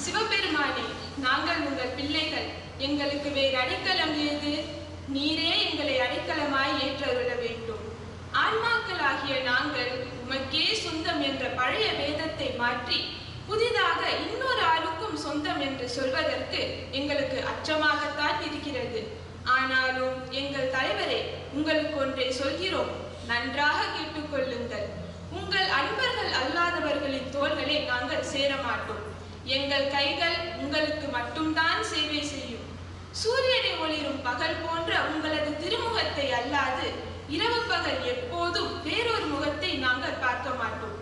சிவபெருமானே, நாங்கள் உங்கள் பிள்ளைகள். எங்களுக்கு வேறு அடைக்கலம் ஏது? நீரே எங்களை அடைக்கலமாய் ஏற்றருள வேண்டும். ஆன்மாக்களாகிய நாங்கள் உமக்கே சொந்தம் என்ற பழைய வேதத்தை மாற்றி புதிதாக இன்னொரு ஆளுக்கும் சொந்தம் என்று சொல்வதற்கு எங்களுக்கு அச்சமாகத்தான் இருக்கிறது. ஆனாலும் எங்கள் தலைவரே, உங்களுக்கு ஒன்றை சொல்கிறோம், நன்றாக கேட்டுக்கொள்ளுங்கள். உங்கள் அன்பர்கள் அல்லாதவர்களின் தோள்களை நாங்கள் சேரமாட்டோம். எங்கள் கைகள் உங்களுக்கு மட்டும்தான் சேவை செய்யும். சூரியனை ஒளிரும் பகல் போன்ற உங்களது திருமுகத்தை அல்லாது இரவு பகல் எப்போதும் வேறொரு முகத்தை நாங்கள் பார்க்க மாட்டோம்.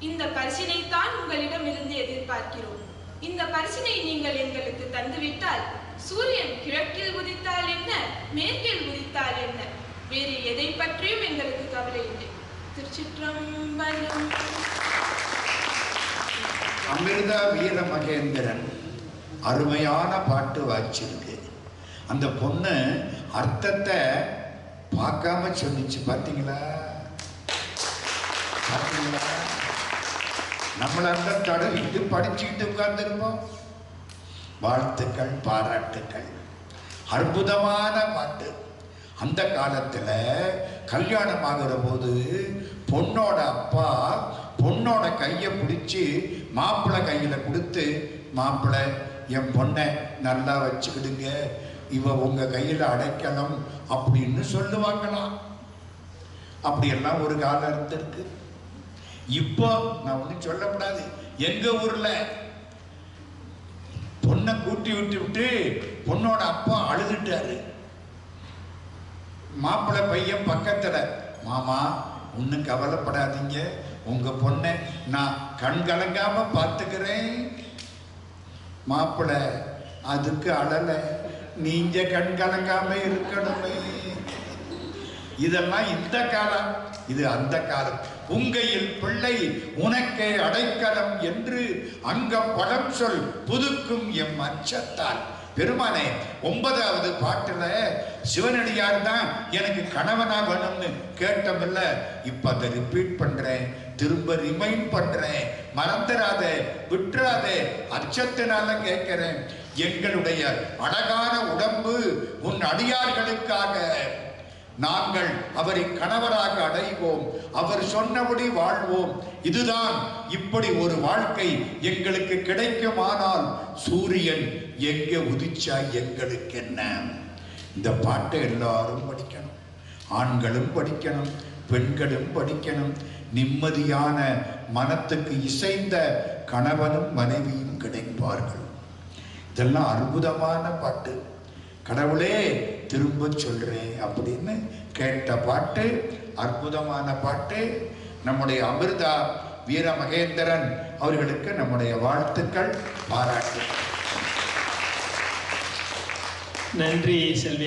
இந்த பரிசினைத்தான் உங்களிடமிருந்து எதிர்பார்க்கிறோம். இந்த பரிசினை நீங்கள் எங்களுக்கு தந்துவிட்டால் சூரியன் கிழக்கில் உதித்தால் என்ன, மேற்கில் உதித்தால் என்ன, வேறு எதை பற்றியும் எங்களுக்கு கவலை இல்லை. திருச்சிற்றம்பலம். அமிர்த வீர மகேந்திரன் அருமையான பாட்டு வாய்ச்சிருக்கு. அந்த பொண்ணு அர்த்தத்தை பார்க்காம சொல்லிச்சு. பார்த்தீங்களா? நம்மள அந்த தடவிட்டு படிச்சுக்கிட்டு உட்கார்ந்துருப்போம். வாழ்த்துக்கள், பாராட்டுக்கள். அற்புதமான பாட்டு. அந்த காலத்துல கல்யாணம் ஆகிற போது பொண்ணோட அப்பா பொண்ணோட கையை பிடிச்சி மாப்பிள்ளை கையில கொடுத்து, மாப்பிள்ளை என் பொண்ணை நல்லா வச்சுக்கிடுங்க, இவ உங்க கையில அடைக்கலம் அப்படின்னு சொல்லுவாங்களாம். அப்படியெல்லாம் ஒரு காலம் இருந்திருக்கு. இப்போ நான் ஒன்றும் சொல்லக்கூடாது. எங்க ஊர்ல பொண்ணை கூட்டி விட்டு பொண்ணோட அப்பா அழுதுட்டாரு. மாப்பிள்ளை பையன் பக்கத்துல, மாமா ஒன்னும் கவலைப்படாதீங்க, உங்க பொண்ணை நான் கண் கலங்காம பார்த்துக்கிறேன். மாப்பிள்ளை அதுக்கு அழல, நீங்க கண் கலங்காம இருக்கணுமே. இதெல்லாம் இந்த காலம், இது அந்த காலம். உங்கையில் பிள்ளை உனக்கே அடைக்கலம் என்று அங்க படம் சொல் புதுக்கும் எம் அச்சத்தால். பெருமானே, 9வது பாட்டுல சிவனடியார் தான் எனக்கு கணவனா வேணும்னு கேட்டமில்ல, இப்ப அதை ரிப்பீட் பண்றேன், திரும்ப ரிமைண்ட் பண்றேன். மறந்துடாதே, விட்டுறாதே, அச்சத்தினால கேட்கிறேன். எங்களுடைய அழகான உடம்பு உன் அடியார்களுக்காக, நாங்கள் அவரை கணவராக அடைவோம், அவர் சொன்னபடி வாழ்வோம். இதுதான். இப்படி ஒரு வாழ்க்கை எங்களுக்கு கிடைக்குமானால் சூரியன் எங்கே உதிச்சா எங்களுக்கு என்ன? இந்த பாட்டை எல்லாரும் படிக்கணும். ஆண்களும் படிக்கணும், பெண்களும் படிக்கணும். நிம்மதியான மனத்துக்கு இசைந்த கணவனும் மனைவியும் கிடைப்பார்கள். இதெல்லாம் அற்புதமான பாட்டு. கடவுளே திரும்ப சொல்றேன் அப்படின்னு கேட்ட பாட்டு, அற்புதமான பாட்டு. நம்முடைய அமிர்தா வீர மகேந்திரன் அவர்களுக்கு நம்முடைய வாழ்த்துக்கள், பாராட்டு. நன்றி செல்வி.